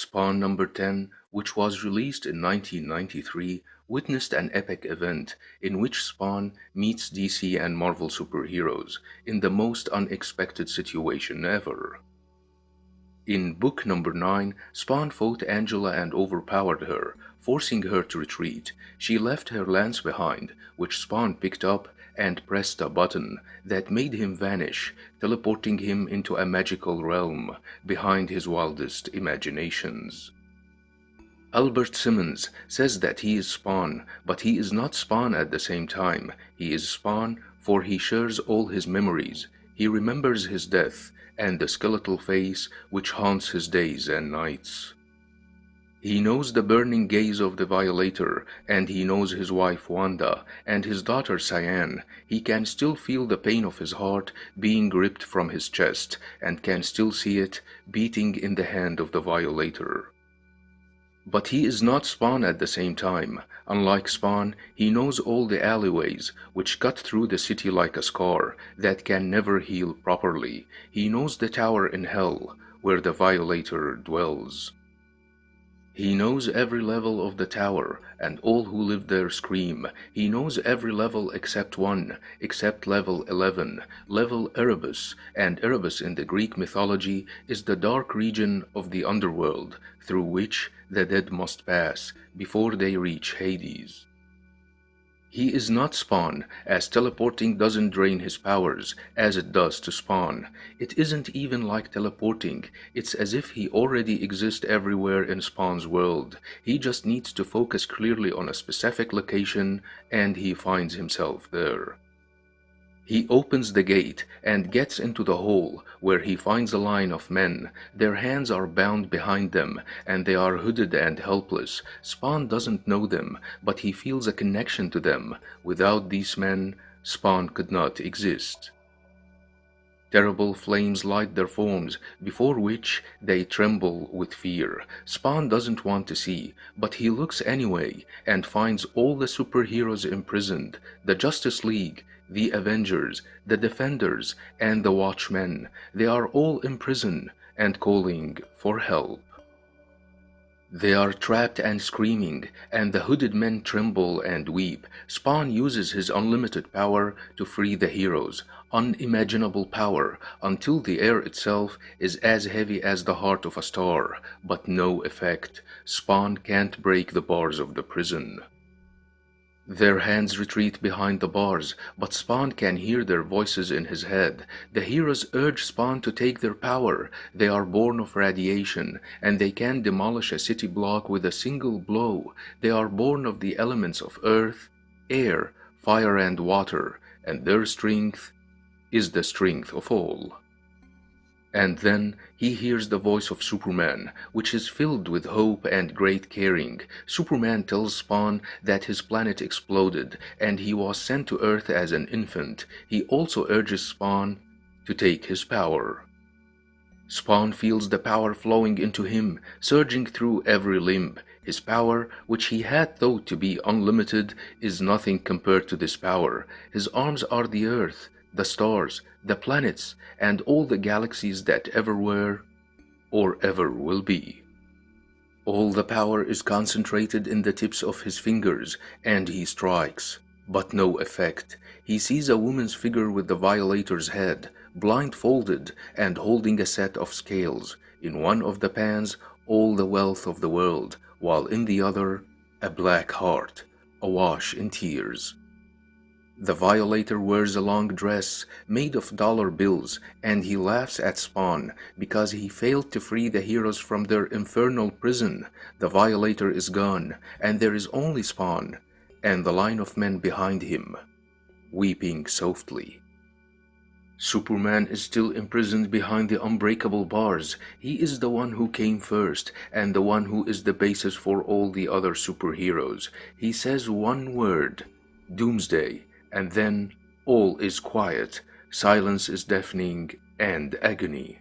Spawn number 10, which was released in 1993, witnessed an epic event in which Spawn meets DC and Marvel superheroes in the most unexpected situation ever. In book number 9, Spawn fought Angela and overpowered her, forcing her to retreat. She left her lance behind, which Spawn picked up and pressed a button that made him vanish, teleporting him into a magical realm behind his wildest imaginations. Albert Simmons says that he is Spawn, but he is not Spawn at the same time. He is Spawn, for he shares all his memories. He remembers his death and the skeletal face which haunts his days and nights. He knows the burning gaze of the violator, and he knows his wife Wanda and his daughter Cyan. He can still feel the pain of his heart being ripped from his chest, and can still see it beating in the hand of the violator. But he is not Spawn at the same time. Unlike Spawn, he knows all the alleyways which cut through the city like a scar that can never heal properly. He knows the tower in hell where the violator dwells. He knows every level of the tower, and all who live there scream. He knows every level except one, except level 11, level Erebus, and Erebus in the Greek mythology is the dark region of the underworld, through which the dead must pass before they reach Hades. He is not Spawn, as teleporting doesn't drain his powers as it does to Spawn. It isn't even like teleporting, it's as if he already exists everywhere in Spawn's world. He just needs to focus clearly on a specific location and he finds himself there. He opens the gate and gets into the hall where he finds a line of men. Their hands are bound behind them and they are hooded and helpless. Spawn doesn't know them, but he feels a connection to them. Without these men, Spawn could not exist. Terrible flames light their forms, before which they tremble with fear. Spawn doesn't want to see, but he looks anyway and finds all the superheroes imprisoned, the Justice League, the Avengers, the Defenders, and the Watchmen. They are all imprisoned and calling for help. They are trapped and screaming, and the hooded men tremble and weep. Spawn uses his unlimited power to free the heroes, unimaginable power, until the air itself is as heavy as the heart of a star, but no effect. Spawn can't break the bars of the prison. Their hands retreat behind the bars, but Spawn can hear their voices in his head. The heroes urge Spawn to take their power. They are born of radiation, and they can demolish a city block with a single blow. They are born of the elements of earth, air, fire, and water, and their strength is the strength of all. And then he hears the voice of Superman, which is filled with hope and great caring. Superman tells Spawn that his planet exploded and he was sent to Earth as an infant. He also urges Spawn to take his power. Spawn feels the power flowing into him, surging through every limb. His power, which he had thought to be unlimited, is nothing compared to this power. His arms are the earth, the stars, the planets, and all the galaxies that ever were or ever will be. All the power is concentrated in the tips of his fingers, and he strikes, but no effect. He sees a woman's figure with the violator's head, blindfolded and holding a set of scales. In one of the pans, all the wealth of the world, while in the other, a black heart, awash in tears. The violator wears a long dress made of dollar bills, and he laughs at Spawn because he failed to free the heroes from their infernal prison. The violator is gone, and there is only Spawn, and the line of men behind him, weeping softly. Superman is still imprisoned behind the unbreakable bars. He is the one who came first, and the one who is the basis for all the other superheroes. He says one word, Doomsday, and then all is quiet. Silence is deafening and agony.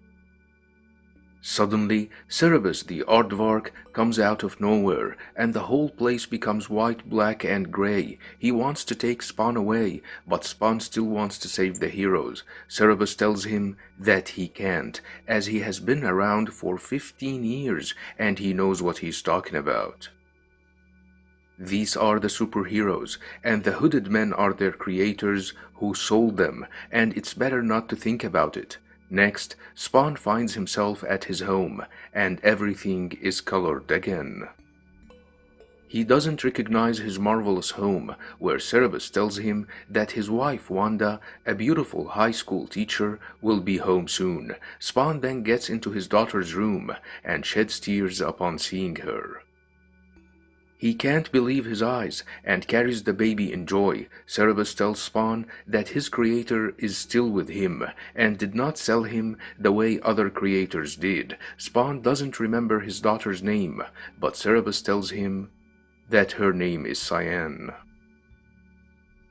Suddenly, Cerebus the aardvark comes out of nowhere, and the whole place becomes white, black, and gray. He wants to take Spawn away, but Spawn still wants to save the heroes. Cerebus tells him that he can't, as he has been around for 15 years and he knows what he's talking about. These are the superheroes, and the hooded men are their creators who sold them, and it's better not to think about it. Next, Spawn finds himself at his home, and everything is colored again. He doesn't recognize his marvelous home, where Cerebus tells him that his wife Wanda, a beautiful high school teacher, will be home soon. Spawn then gets into his daughter's room and sheds tears upon seeing her. He can't believe his eyes and carries the baby in joy. Cerebus tells Spawn that his creator is still with him and did not sell him the way other creators did. Spawn doesn't remember his daughter's name, but Cerebus tells him that her name is Cyan.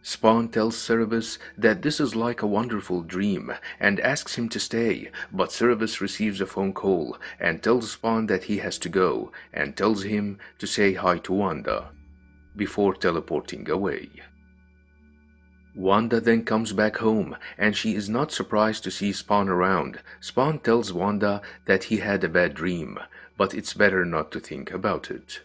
Spawn tells Cerebus that this is like a wonderful dream and asks him to stay, but Cerebus receives a phone call and tells Spawn that he has to go and tells him to say hi to Wanda before teleporting away. Wanda then comes back home and she is not surprised to see Spawn around. Spawn tells Wanda that he had a bad dream, but it's better not to think about it.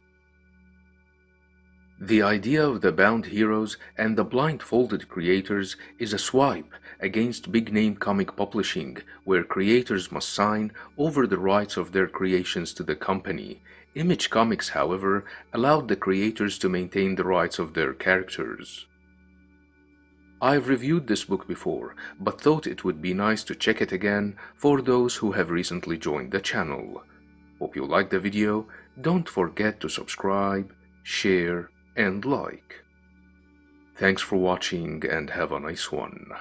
The idea of the bound heroes and the blindfolded creators is a swipe against big-name comic publishing, where creators must sign over the rights of their creations to the company. Image Comics, however, allowed the creators to maintain the rights of their characters. I've reviewed this book before, but thought it would be nice to check it again for those who have recently joined the channel. Hope you liked the video. Don't forget to subscribe, share, and like. Thanks for watching and have a nice one.